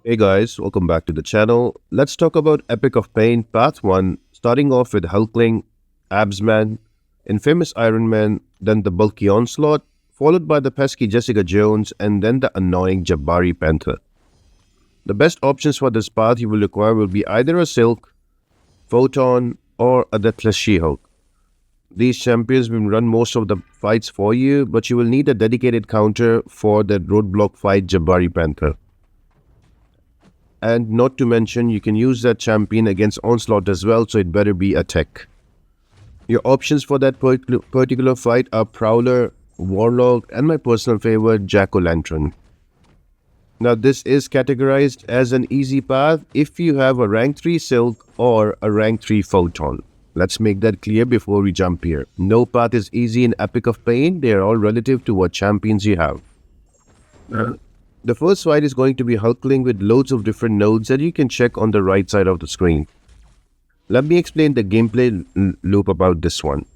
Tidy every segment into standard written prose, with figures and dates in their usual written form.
Hey guys, welcome back to the channel. Let's talk about Epoch of Pain Path 1, starting off with Hulkling, Absman, Infamous Ironman, then the bulky Onslaught, followed by the pesky Jessica Jones, and then the annoying Jabari Panther. The best options for this path you will require will be either a Silk, Photon, or a Deathless She-Hulk. These champions will run most of the fights for you, but you will need a dedicated counter for the roadblock fight Jabari Panther. And not to mention, you can use that champion against Onslaught as well, so it better be a tech. Your options for that particular fight are Prowler, Warlock, and my personal favorite, Jack-O-Lantern. Now this is categorized as an easy path if you have a rank 3 Silk or a rank 3 Photon. Let's make that clear before we jump here. No path is easy in Epoch of Pain, they are all relative to what champions you have. The first fight is going to be Hulkling with loads of different nodes that you can check on the right side of the screen. Let me explain the gameplay loop about this one.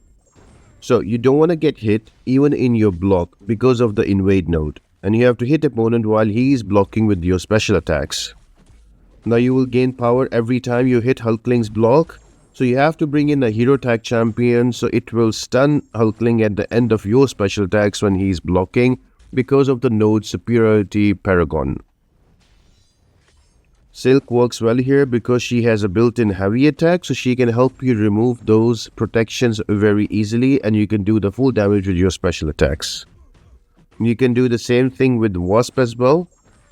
So you don't want to get hit even in your block because of the invade node, and you have to hit opponent while he is blocking with your special attacks. Now you will gain power every time you hit Hulkling's block, so you have to bring in a hero tag champion so it will stun Hulkling at the end of your special attacks when he is blocking, because of the node superiority paragon. Silk works well here because she has a built-in heavy attack, so she can help you remove those protections very easily, and you can do the full damage with your special attacks. You can do the same thing with Wasp as well.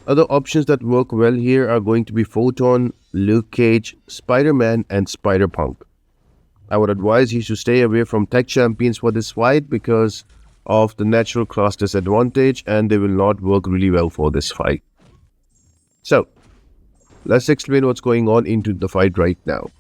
Other options that work well here are going to be Photon, Luke Cage, Spider-Man, and Spider-Punk. I would advise you to stay away from tech champions for this fight because of the natural class disadvantage, and they will not work really well for this fight. So, let's explain what's going on into the fight right now.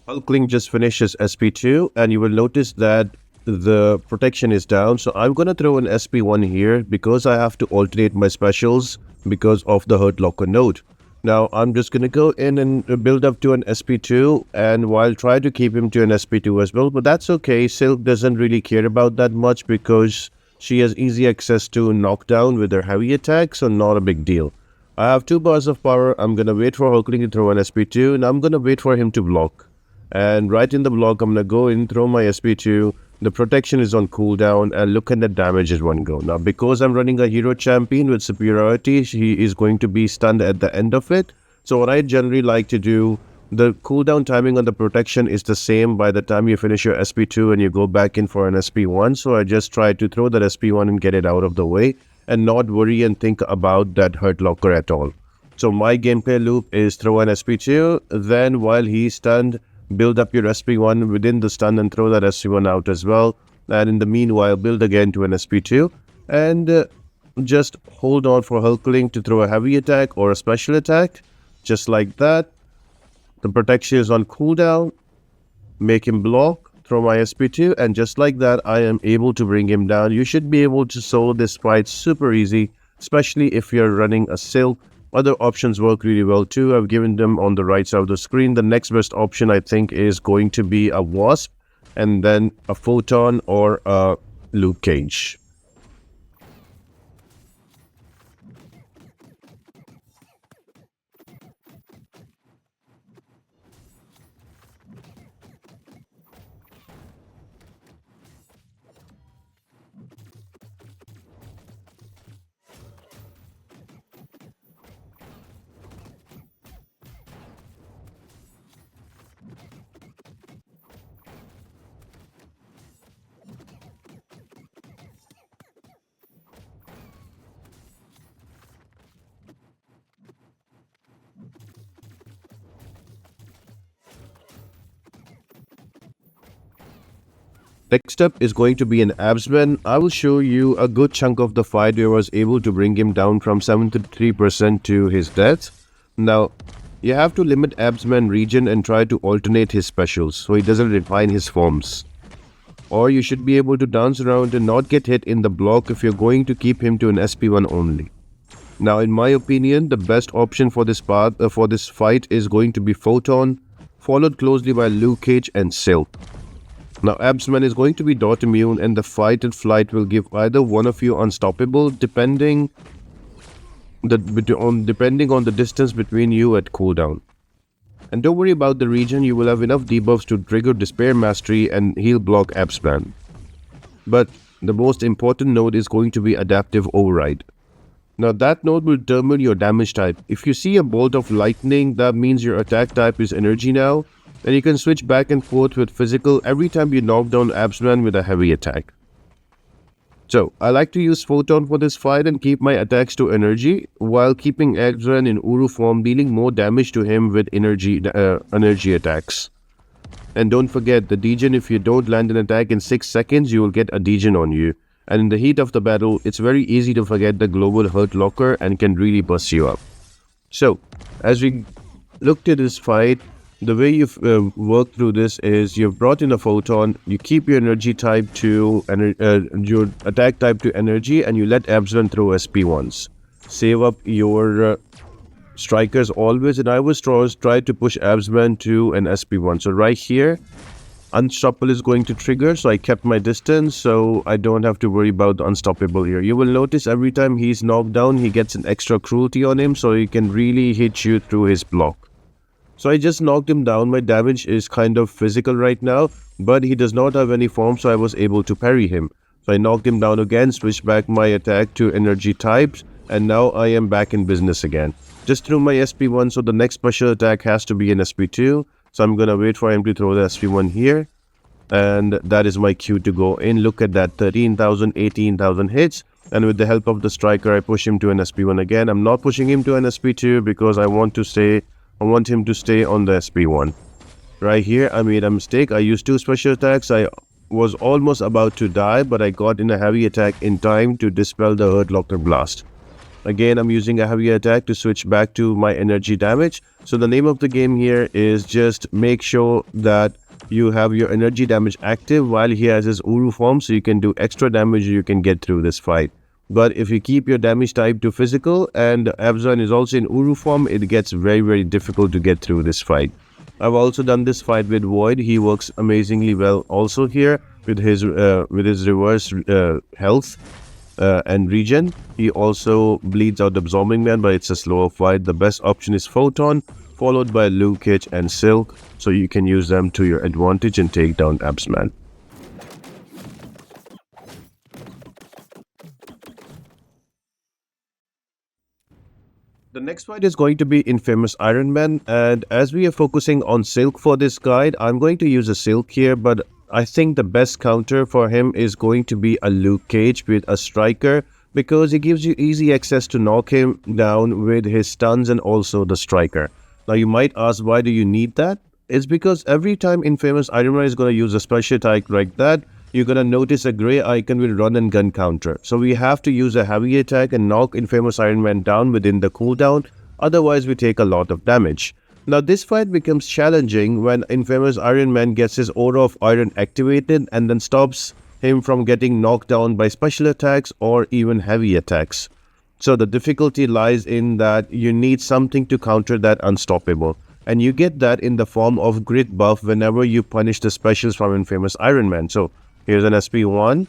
Hulkling just finishes SP2, and you will notice that the protection is down, so I'm gonna throw an SP1 here because I have to alternate my specials because of the Hurt Locker node. Now I'm just gonna go in and build up to an SP2, and while try to keep him to an SP2 as well, but that's okay. Silk doesn't really care about that much because she has easy access to knockdown with her heavy attack, so not a big deal. I have 2 bars of power. I'm gonna wait for Hulkling to throw an SP2, and I'm gonna wait for him to block. And right in the block, I'm gonna go in, throw my SP2. The protection is on cooldown, and look at the damage at one go. Now, because I'm running a hero champion with superiority, he is going to be stunned at the end of it. So what I generally like to do, the cooldown timing on the protection is the same by the time you finish your SP2 and you go back in for an SP1. So I just try to throw that SP1 and get it out of the way and not worry and think about that Hurt Locker at all. So my gameplay loop is throw an SP2, then while he's stunned, build up your SP1 within the stun and throw that SP1 out as well. And in the meanwhile, build again to an SP2 and just hold on for Hulkling to throw a heavy attack or a special attack. Just like that. The protection is on cooldown. Make him block. Throw my SP2, and just like that, I am able to bring him down. You should be able to solo this fight super easy, especially if you're running a Silk. Other options work really well too. I've given them on the right side of the screen. The next best option I think is going to be a Wasp, and then a Photon or a Luke Cage. Next up is going to be an Absman. I will show you a good chunk of the fight where I was able to bring him down from 73% to his death. Now, you have to limit Absman region and try to alternate his specials so he doesn't refine his forms. Or you should be able to dance around and not get hit in the block if you're going to keep him to an SP1 only. Now, in my opinion, the best option for this fight is going to be Photon, followed closely by Luke Cage and Silk. Now Absman is going to be dot immune, and the fight and flight will give either one of you unstoppable depending depending on the distance between you at cooldown. And don't worry about the region, you will have enough debuffs to trigger Despair Mastery and heal block Absban. But the most important node is going to be Adaptive Override. Now that node will determine your damage type. If you see a bolt of lightning, that means your attack type is energy now, and you can switch back and forth with physical every time you knock down Absban with a heavy attack. So, I like to use Photon for this fight and keep my attacks to energy, while keeping Absban in Uru form, dealing more damage to him with energy attacks. And don't forget, the degen, if you don't land an attack in 6 seconds, you will get a degen on you. And in the heat of the battle, it's very easy to forget the global hurt locker and can really bust you up. So, as we looked at this fight, the way you've worked through this is you've brought in a Photon, you keep your energy type to your attack type to energy, and you let Absban throw SP once. Save up your strikers always, and I was try to push Absban to an SP1. So right here, Unstoppable is going to trigger, so I kept my distance, so I don't have to worry about the Unstoppable here. You will notice every time he's knocked down, he gets an extra cruelty on him, so he can really hit you through his block. So I just knocked him down. My damage is kind of physical right now, but he does not have any form, so I was able to parry him. So I knocked him down again, switched back my attack to energy types, and now I am back in business again. Just threw my SP1, so the next special attack has to be an SP2. So I'm gonna wait for him to throw the SP1 here. And that is my cue to go in. Look at that, 13,000, 18,000 hits. And with the help of the striker, I push him to an SP1 again. I'm not pushing him to an SP2 because I want him to stay on the SP1. Right here, I made a mistake. I used 2 special attacks. I was almost about to die, but I got in a heavy attack in time to dispel the Hurt Locker Blast. Again, I'm using a heavy attack to switch back to my energy damage. So the name of the game here is just make sure that you have your energy damage active while he has his Uru form, so you can do extra damage, you can get through this fight. But if you keep your damage type to physical and Absban is also in Uru form, it gets very, very difficult to get through this fight. I've also done this fight with Void. He works amazingly well also here with his reverse health and regen. He also bleeds out Absorbing Man, but it's a slower fight. The best option is Photon, followed by Luke Cage and Silk, so you can use them to your advantage and take down Absban. The next fight is going to be Infamous Ironman, and as we are focusing on Silk for this guide, I'm going to use a Silk here, but I think the best counter for him is going to be a Luke Cage with a striker, because he gives you easy access to knock him down with his stuns and also the striker. Now you might ask, why do you need that? It's because every time Infamous Ironman is going to use a special attack like that, you're going to notice a grey icon with run and gun counter. So we have to use a heavy attack and knock Infamous Ironman down within the cooldown, otherwise we take a lot of damage. Now this fight becomes challenging when Infamous Ironman gets his Aura of Iron activated and then stops him from getting knocked down by special attacks or even heavy attacks. So the difficulty lies in that you need something to counter that Unstoppable. And you get that in the form of grit buff whenever you punish the specials from Infamous Ironman. So here's an SP1,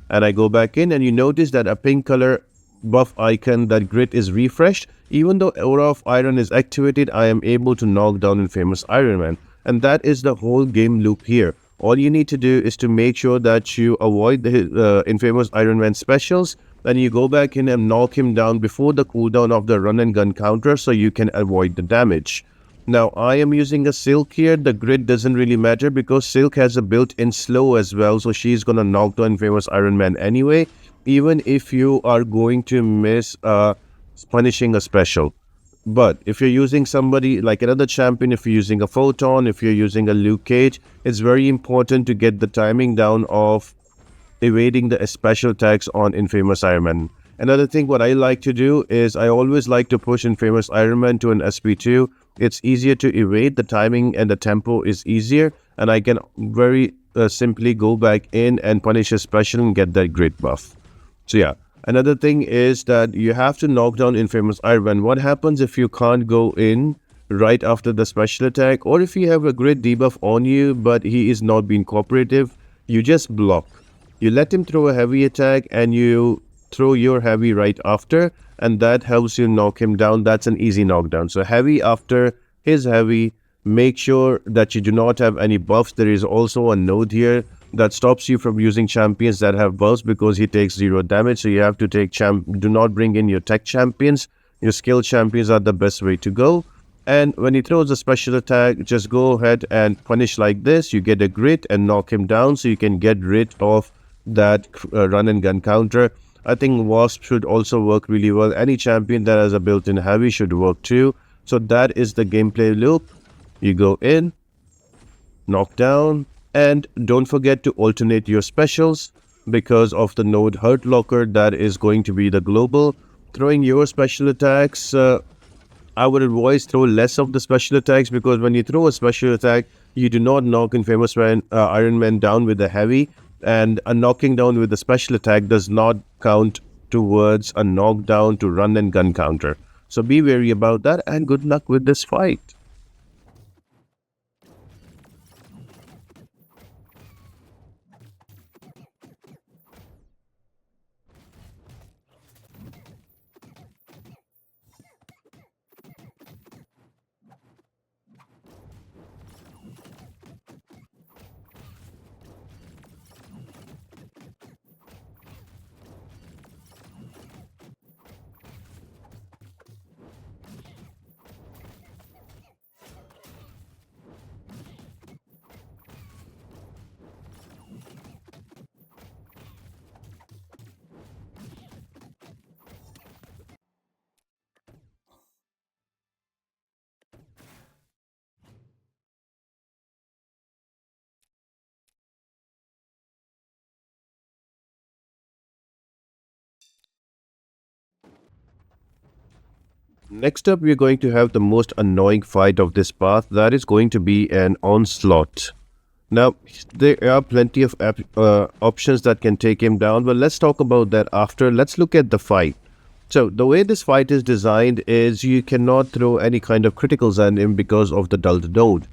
and I go back in, and you notice that a pink color buff icon, that grit is refreshed. Even though Aura of Iron is activated, I am able to knock down Infamous Ironman. And that is the whole game loop here. All you need to do is to make sure that you avoid the Infamous Ironman specials, then you go back in and knock him down before the cooldown of the run and gun counter, so you can avoid the damage. Now I am using a Silk here. The grid doesn't really matter because Silk has a built-in slow as well, so she's gonna knock down Infamous Ironman anyway, even if you are going to miss punishing a special. But if you're using somebody like another champion, if you're using a Photon, if you're using a Luke Cage, it's very important to get the timing down of evading the special attacks on Infamous Ironman. Another thing what I like to do is I always like to push Infamous Ironman to an SP2. It's easier to evade, the timing and the tempo is easier, and I can very simply go back in and punish a special and get that grit buff. So yeah, another thing is that you have to knock down Infamous Ironman. What happens if you can't go in right after the special attack, or if you have a grit debuff on you but he is not being cooperative? You just block. You let him throw a heavy attack and you throw your heavy right after, and that helps you knock him down. That's an easy knockdown. So heavy after his heavy. Make sure that you do not have any buffs. There is also a node here that stops you from using champions that have buffs because he takes 0 damage. So you have to take do not bring in your tech champions. Your skill champions are the best way to go. And when he throws a special attack, just go ahead and punish like this. You get a grit and knock him down so you can get rid of that run and gun counter. I think Wasp should also work really well. Any champion that has a built-in heavy should work too. So that is the gameplay loop. You go in, knock down, and don't forget to alternate your specials because of the node hurt locker that is going to be the global. Throwing your special attacks, I would advise throw less of the special attacks because when you throw a special attack, you do not knock Infamous Man, Iron Man down with a heavy, and a knocking down with a special attack does not count towards a knockdown to run and gun counter. So be wary about that, and good luck with this fight. Next up, we're going to have the most annoying fight of this path. That is going to be an Onslaught. Now, there are plenty of options that can take him down, but let's talk about that after. Let's look at the fight. So, the way this fight is designed is you cannot throw any kind of criticals at him because of the dulled node.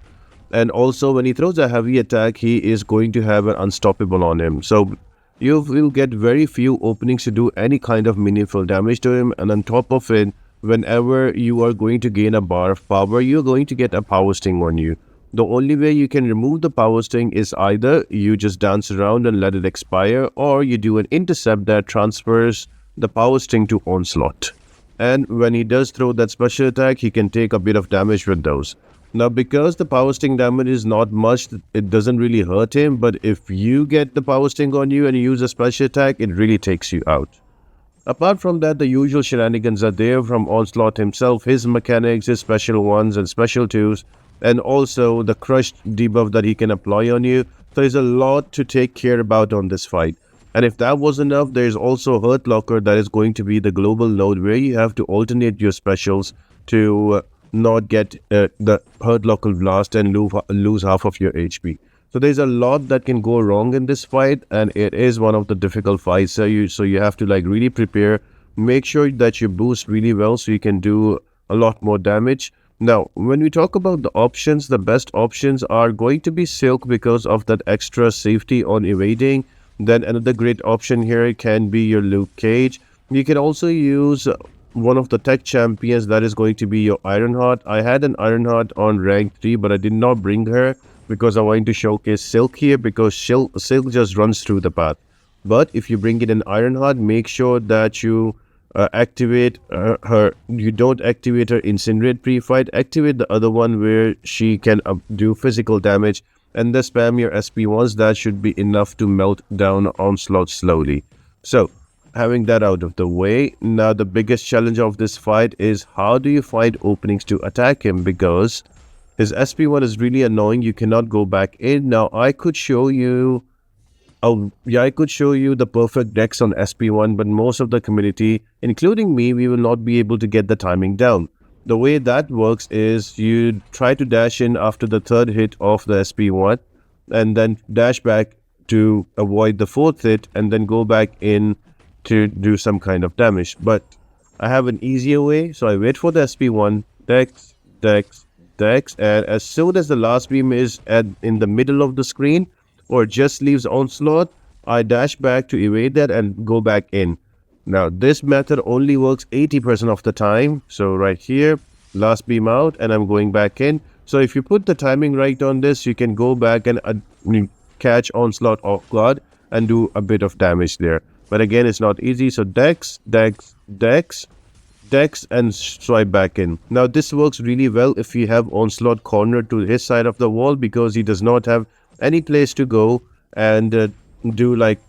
And also, when he throws a heavy attack, he is going to have an unstoppable on him. So, you will get very few openings to do any kind of meaningful damage to him. And on top of it, whenever you are going to gain a bar of power, you're going to get a power sting on you. The only way you can remove the power sting is either you just dance around and let it expire, or you do an intercept that transfers the power sting to Onslaught. And when he does throw that special attack, he can take a bit of damage with those. Now, because the power sting damage is not much, it doesn't really hurt him, but if you get the power sting on you and you use a special attack, it really takes you out. Apart from that, the usual shenanigans are there from Onslaught himself, his mechanics, his special ones and special twos, and also the crushed debuff that he can apply on you. So there's a lot to take care about on this fight. And if that was enough, there's also Hurt Locker that is going to be the global node where you have to alternate your specials to not get the Hurt Locker blast and lose half of your HP. So there's a lot that can go wrong in this fight, and it is one of the difficult fights. So you have to like really prepare. Make sure that you boost really well so you can do a lot more damage. Now, when we talk about the options, the best options are going to be Silk because of that extra safety on evading. Then another great option here can be your Luke Cage. You can also use one of the tech champions that is going to be your Ironheart. I had an Ironheart on rank 3, but I did not bring her because I want to showcase Silk here because Silk just runs through the path. But if you bring in an Ironheart, make sure that you activate her. You don't activate her Incinerate pre-fight. Activate the other one where she can do physical damage, and then spam your SP1s. That should be enough to melt down Onslaught slowly. So, having that out of the way, now the biggest challenge of this fight is how do you find openings to attack him, because his SP1 is really annoying. You cannot go back in. Now, I could show you the perfect decks on SP1, but most of the community, including me, we will not be able to get the timing down. The way that works is you try to dash in after the third hit of the SP1 and then dash back to avoid the fourth hit and then go back in to do some kind of damage. But I have an easier way, so I wait for the SP1, dex, and as soon as the last beam is in the middle of the screen or just leaves Onslaught, I dash back to evade that and go back in. Now, this method only works 80% of the time. So right here, last beam out, and I'm going back in. So if you put the timing right on this, you can go back and catch Onslaught off guard and do a bit of damage there. But again, it's not easy. So Dex, Dex, Dex, Dex, and swipe back in. Now this works really well if you have Onslaught cornered to his side of the wall, because he does not have any place to go and do like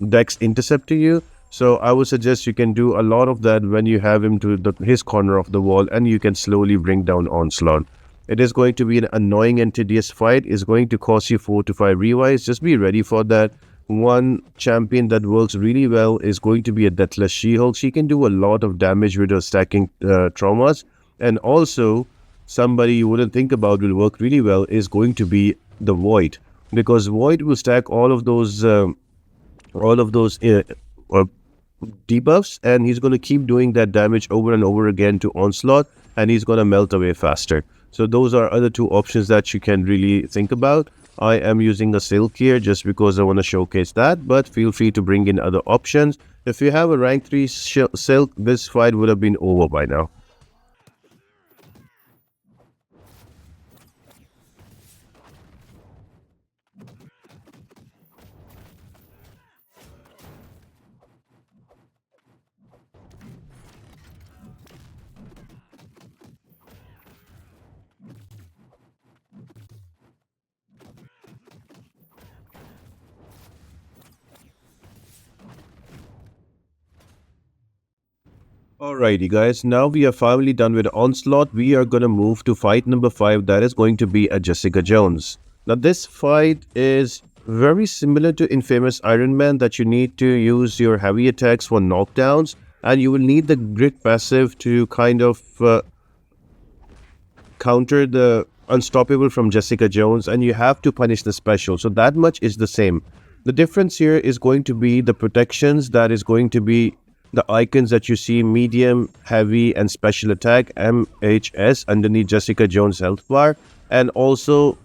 Dex intercept to you. So I would suggest you can do a lot of that when you have him to his corner of the wall, and you can slowly bring down Onslaught. It is going to be an annoying and tedious fight. It's going to cost you 4 to 5 revives. Just be ready for that. One champion that works really well is going to be a Deathless She-Hulk. She can do a lot of damage with her stacking traumas. And also, somebody you wouldn't think about will work really well is going to be the Void. Because Void will stack all of those debuffs, and he's going to keep doing that damage over and over again to Onslaught, and he's going to melt away faster. So those are other two options that you can really think about. I am using a Silk here just because I want to showcase that, but feel free to bring in other options. If you have a rank 3 Silk, this fight would have been over by now. Alrighty guys, now we are finally done with Onslaught. We are going to move to fight number 5, that is going to be a Jessica Jones. Now this fight is very similar to Infamous Ironman, that you need to use your heavy attacks for knockdowns, and you will need the grit passive to kind of counter the unstoppable from Jessica Jones, and you have to punish the special. So that much is the same. The difference here is going to be the protections. That is going to be the icons that you see: medium, heavy, and special attack, MHS, underneath Jessica Jones' health bar. And also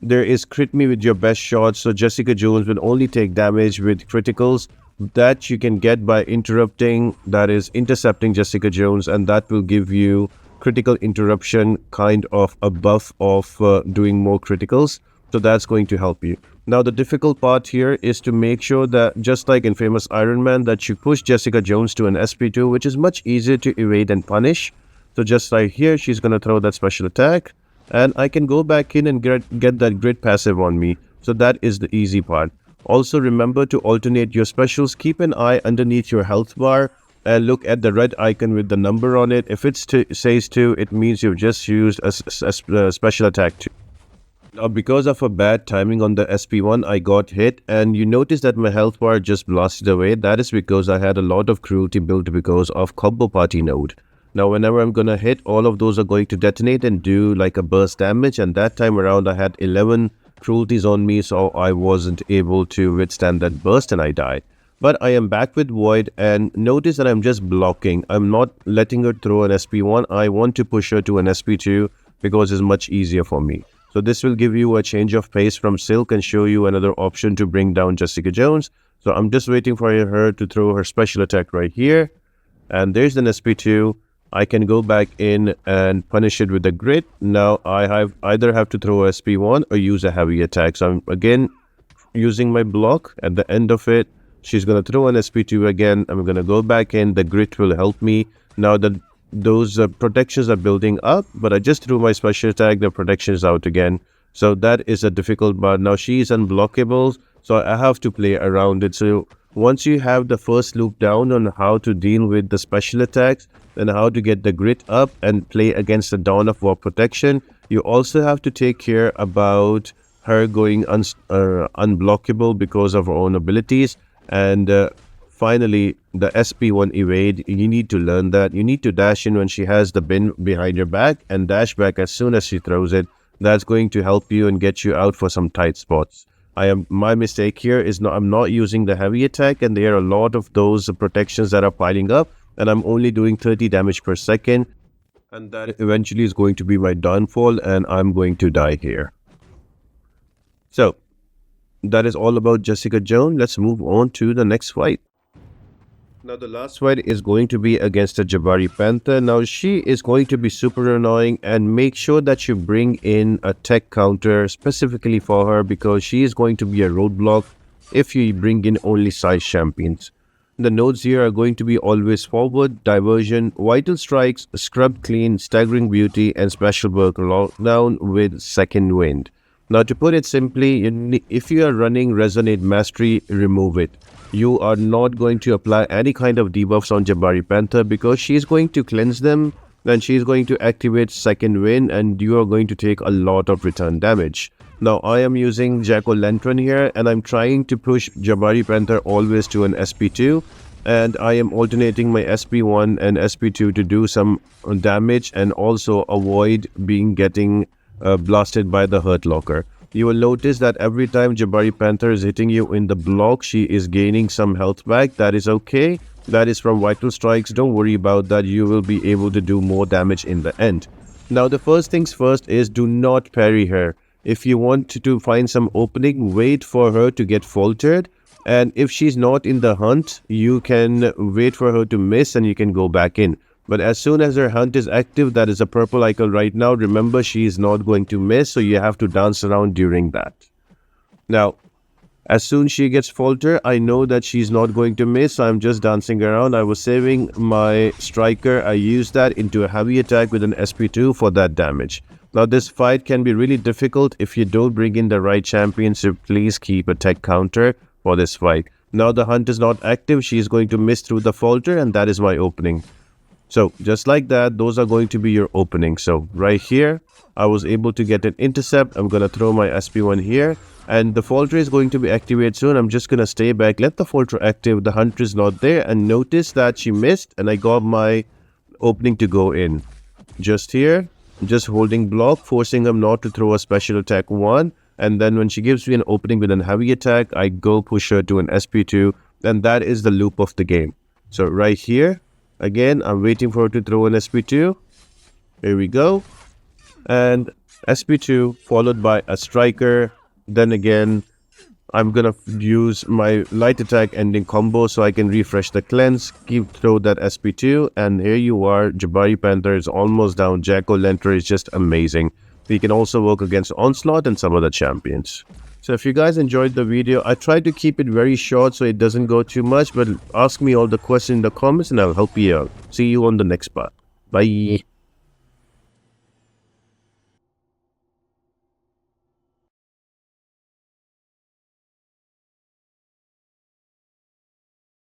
there is crit me with your best shot. So Jessica Jones will only take damage with criticals that you can get by interrupting, that is intercepting Jessica Jones, and that will give you critical interruption, kind of a buff of doing more criticals. So that's going to help you. Now the difficult part here is to make sure that, just like in Famous Ironman, that you push Jessica Jones to an SP2, which is much easier to evade and punish. So just like here, she's going to throw that special attack, and I can go back in and get that grid passive on me. So that is the easy part. Also remember to alternate your specials. Keep an eye underneath your health bar and look at the red icon with the number on it. If it says 2, it means you've just used a special attack 2. Now, because of a bad timing on the SP1, I got hit, and you notice that my health bar just blasted away. That is because I had a lot of cruelty built because of Combo Party node. Now, whenever I'm gonna hit, all of those are going to detonate and do like a burst damage, and that time around I had 11 cruelties on me, so I wasn't able to withstand that burst and I died. But I am back with Void, and notice that I'm just blocking. I'm not letting her throw an SP1. I want to push her to an SP2 because it's much easier for me. So this will give you a change of pace from Silk and show you another option to bring down Jessica Jones. So I'm just waiting for her to throw her special attack right here. And there's an SP2. I can go back in and punish it with a grit. Now I either have to throw a SP1 or use a heavy attack. So I'm again using my block. At the end of it, she's going to throw an SP2 again. I'm going to go back in. The grit will help me. Now that those protections are building up, but I just threw my special attack, the protection is out again. So that is a difficult part. Now she is unblockable, so I have to play around it. So once you have the first loop down on how to deal with the special attacks and how to get the grit up and play against the Dawn of War protection, you also have to take care about her going unblockable because of her own abilities. And finally, the SP1 evade, you need to learn that. You need to dash in when she has the bin behind your back and dash back as soon as she throws it. That's going to help you and get you out for some tight spots. My mistake here is I'm not using the heavy attack, and there are a lot of those protections that are piling up, and I'm only doing 30 damage per second, and that eventually is going to be my downfall, and I'm going to die here. So that is all about Jessica Jones. Let's move on to the next fight. Now the last fight is going to be against a Jabari Panther. Now she is going to be super annoying, and make sure that you bring in a tech counter specifically for her, because she is going to be a roadblock if you bring in only size champions. The nodes here are going to be always forward, diversion, vital strikes, scrub clean, staggering beauty, and special work lockdown with second wind. Now to put it simply, if you are running resonate mastery, remove it. You are not going to apply any kind of debuffs on Jabari Panther, because she is going to cleanse them, then she is going to activate second wind, and you are going to take a lot of return damage. Now I am using Jack-o'-lantern here, and I'm trying to push Jabari Panther always to an SP2, and I am alternating my SP1 and SP2 to do some damage and also avoid getting blasted by the Hurt Locker. You will notice that every time Jabari Panther is hitting you in the block, she is gaining some health back. That is okay. That is from vital strikes. Don't worry about that. You will be able to do more damage in the end. Now the first things first is do not parry her. If you want to find some opening, wait for her to get faltered. And if she's not in the hunt, you can wait for her to miss and you can go back in. But as soon as her hunt is active, that is a purple icon right now, remember she is not going to miss, so you have to dance around during that. Now, as soon as she gets falter, I know that she's not going to miss, so I'm just dancing around. I was saving my striker. I used that into a heavy attack with an SP2 for that damage. Now, this fight can be really difficult if you don't bring in the right champion, so please keep a tech counter for this fight. Now, the hunt is not active. She is going to miss through the falter, and that is my opening. So just like that, those are going to be your opening. So right here, I was able to get an intercept. I'm going to throw my SP1 here, and the falter is going to be activated soon. I'm just going to stay back, let the falter active. The hunter is not there, and notice that she missed, and I got my opening to go in. Just here, just holding block, forcing him not to throw a special attack 1. And then when she gives me an opening with a heavy attack, I go push her to an SP2. And that is the loop of the game. So right here, again, I'm waiting for her to throw an SP2. Here we go. And SP2 followed by a striker. Then again, I'm going to use my light attack ending combo so I can refresh the cleanse. Throw that SP2. And here you are. Jabari Panther is almost down. Jack-o'-lantern is just amazing. We can also work against Onslaught and some other champions. So if you guys enjoyed the video, I tried to keep it very short so it doesn't go too much, but ask me all the questions in the comments and I'll help you out. See you on the next part. Bye.